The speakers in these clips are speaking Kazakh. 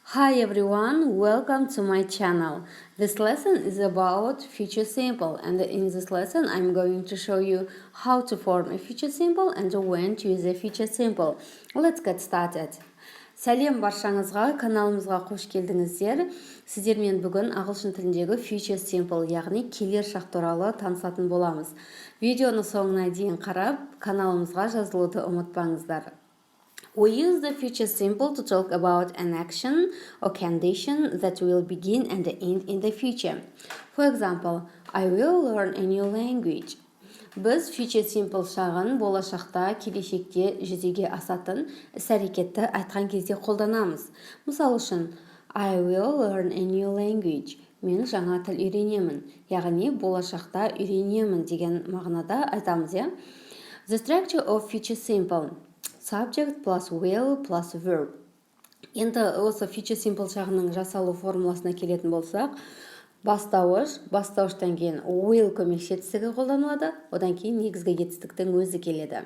Hi everyone, welcome to my channel. This lesson is about future simple, and in this lesson I'm going to show you how to form a future simple and when to use a future simple. Let's get started. Сәлем, баршаңызға, каналымызға қош келдіңіздер. Сіздермен бүгін ағылшын тіліндегі future simple, яғни келер шақ туралы танысатын боламыз. Видеоны соңына дейін қарап, каналымызға жазылуды ұмытпаңыздар. We use the future simple to talk about an action or condition that will begin and end in the future. For example, I will learn a new language. Біз future simple шағын болашақта, келешекте жүзеге асатын іс-әрекетті айтқан кезде қолданамыз. Мысал үшін, I will learn a new language. Мен жаңа тіл үйренемін. Яғни болашақта үйренемін деген мағынада айтамыз, иә? The structure of future simple. Subject plus will plus verb. Енді осы future simple шағының жасалу формуласына келетін болсақ, бастауыштан кейін will көмекші етістігі қолданылады, одан кейін негізгі етістіктің өзі келеді.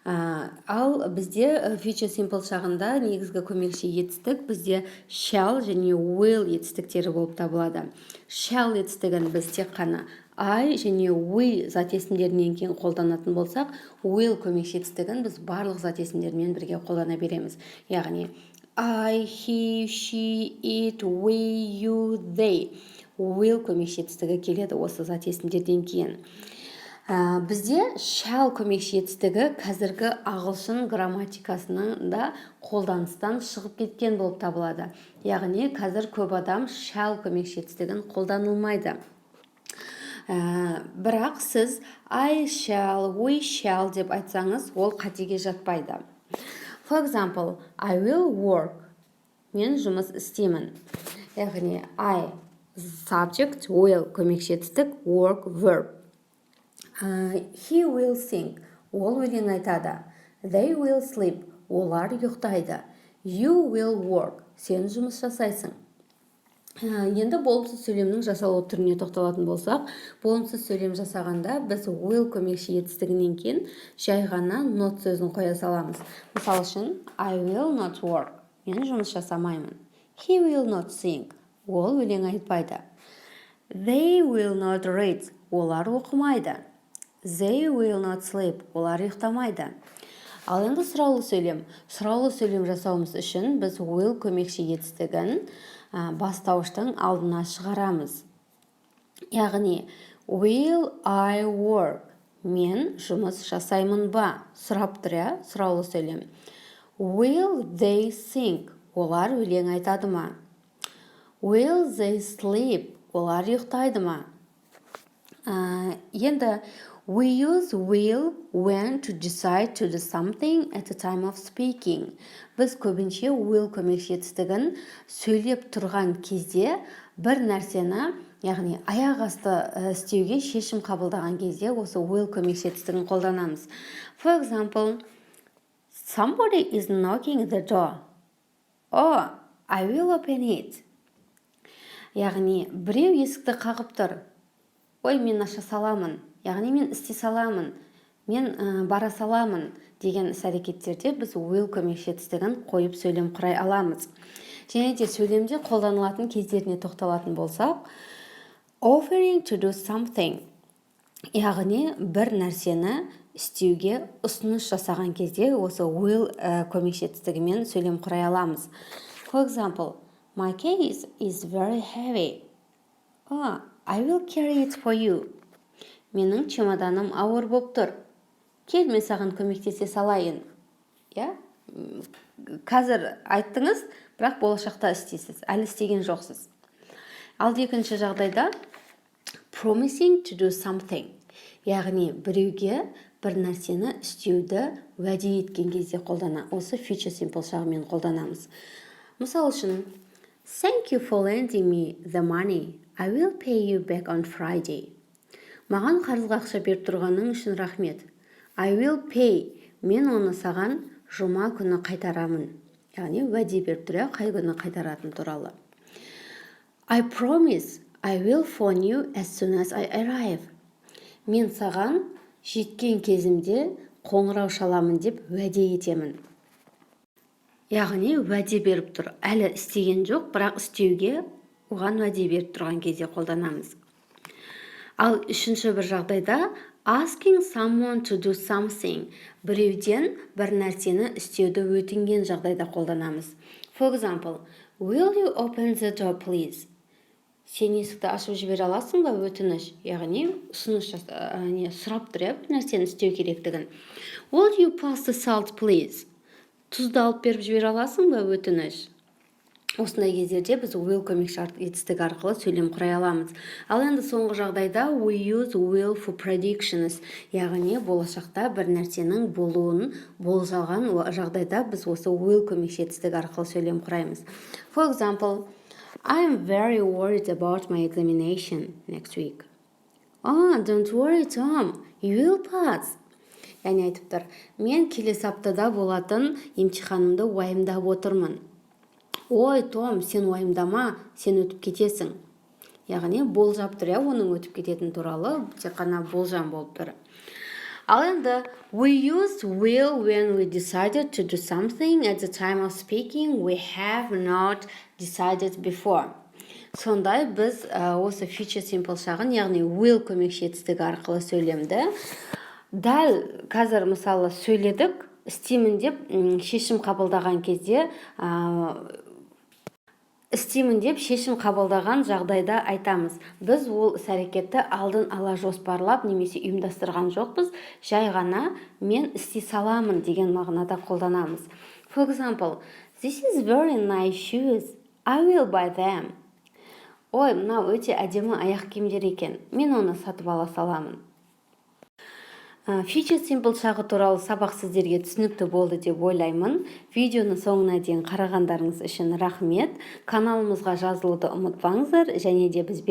Ал бізде future simple шағында негізгі көмекші етістік бізде shall және will етістіктері болып табылады. Shall етістігін біз тек қана I және we зат есімдерінен кейін қолданатын болсақ, will көмекші етістігін біз барлық зат есімдермен бірге қолдана береміз. Яғни I, he, she, it, we, you, they. Will көмекші етістігі келеді осы зат есімдерден кейін. Бізде shall көмекші етістігі қазіргі ағылшын грамматикасының да қолданыстан шығып кеткен болып табылады. Яғни қазір көп адам shall көмекші етістігін қолданылмайды. Бірақ сіз I shall, we shall деп айтсаңыз, ол қатеге жатпайды. For example, I will work. Мен жұмыс істеймін. Яғни I, subject, will көмекші етістік, work, verb. He will sing. Ол өлең айтады. They will sleep. Олар ұйықтайды. You will work. Сен жұмыс жасайсың. Енді болымсыз сөйлемнің жасалу түріне тоқталатын болсақ, болымсыз сөйлем жасағанда біз will көмекші етістігінен кейін жай ғана not сөзін қоя саламыз. Мысал үшін, I will not work. Мен жұмыс жасамаймын. He will not sing. Ол өлең айтпайды. They will not read. Олар оқымайды. They will not sleep. Олар ұйықтамайды. Ал енді сұраулы сөйлем. Сұраулы сөйлем жасауымыз үшін біз will көмекші етістігін бастауыштың алдына шығарамыз. Яғни, will I work? Мен жұмыс жасаймын ба? Сұрап тұр, сұраулы сөйлем. Will they sing? Олар өлең айтады ма? Will they sleep? Олар ұйықтайды ма? Енді, we use will when to decide to do something at the time of speaking. Біз көбінше will көмекші етістігін сөйлеп тұрған кезде бір нәрсені, яғни аяқ асты істеуге шешім қабылдаған кезде осы will көмекші етістігін қолданамыз. For example, somebody is knocking the door. Oh, I will open it. Яғни біреу есікті қағып тұр. Ой, мен аша саламын. Яғни мен істей саламын, мен бара саламын деген іс-әрекеттерде біз will көмекші етістігін қойып сөйлем құрай аламыз. Және де сөйлемде қолданылатын кездеріне тоқталатын болсақ, offering to do something. Яғни бір нәрсені істеуге ұсыныс жасаған кезде осы will көмекші етістігімен сөйлем құрай аламыз. For example, my case is very heavy. Oh, I will carry it for you. Менің чемоданым ауыр болып тұр. Кел, мен саған көмектесе салайын. Қазір айттыңыз, бірақ болашақта істейсіз. Әлі істеген жоқсыз. Ал екінші жағдайда promising to do something. Яғни біреуге бір нәрсені істеуді уәде еткен кезде қолдана. Осы future simple шағымен қолданамыз. Мысал үшін, thank you for lending me the money. I will pay you back on Friday. Маған қарызға ақша беріп тұрғаның үшін рахмет. I will pay. Мен оны саған жұма күні қайтарамын. Яғни уәде беріп тұр, қай күні қайтаратын туралы. I promise I will phone you as soon as I arrive. Мен саған жеткен кезімде қоңырау шаламын деп уәде етемін. яғни уәде беріп тұр. Әлі істеген жоқ, бірақ істеуге оған уәде беріп тұрған кезде қолданамыз. Ал үшінші бір жағдайда asking someone to do something. Біреуден бір нәрсені істеуді өтінген жағдайда қолданамыз. For example, will you open the door, please? Сен есікті ашып жібере аласың ба, өтініш? Яғни сұрап тұр, бір нәрсені істеу керектігін. Will you pass the salt, please? Тұзды алып беріп жібере аласың ба, өтініш? Осындай кездерде біз will көмекші етістігі арқылы сөйлем құрай аламыз. Ал енді соңғы жағдайда we use will for predictions. Яғни болашақта бір нәрсенің болуын болжалған жағдайда біз осы will көмекші етістігі арқылы сөйлем құраймыз. For example, I'm very worried about my examination next week. Oh, don't worry, Tom. You will pass. Яғни айтып тұр, мен келесі аптада болатын емтиханымды уайымдап отырмын. Ой, Том, сен уайымдама, сен өтіп кетесің. Яғни болжап тұр, оның өтіп кететін туралы тек қана болжам болып тұр. Ал енді we use will when we decided to do something at the time of speaking we have not decided before. Сондай біз осы future simple шағын, яғни will көмекші етістігі арқылы сөйлемді. Дәл қазір мысалы сөйледік, істеймін деп шешім қабылдаған кезде, істеймін деп шешім қабылдаған жағдайда айтамыз. Біз ол іс-әрекетті алдын ала жоспарлап немесе ұйымдастырған жоқпыз, жай ғана мен істей саламын деген мағынада қолданамыз. For example, this is very nice shoes. I will buy them. Ой, мынау өте әдемі аяқ киімдер екен. Мен оны сатып ала саламын. Future Simple шағы туралы сабақ сіздерге түсінікті болды деп ойлаймын. Видеоны соңына дейін қарағандарыңыз үшін рахмет. Каналымызға жазылуды ұмытпаңыздар, және де бізбен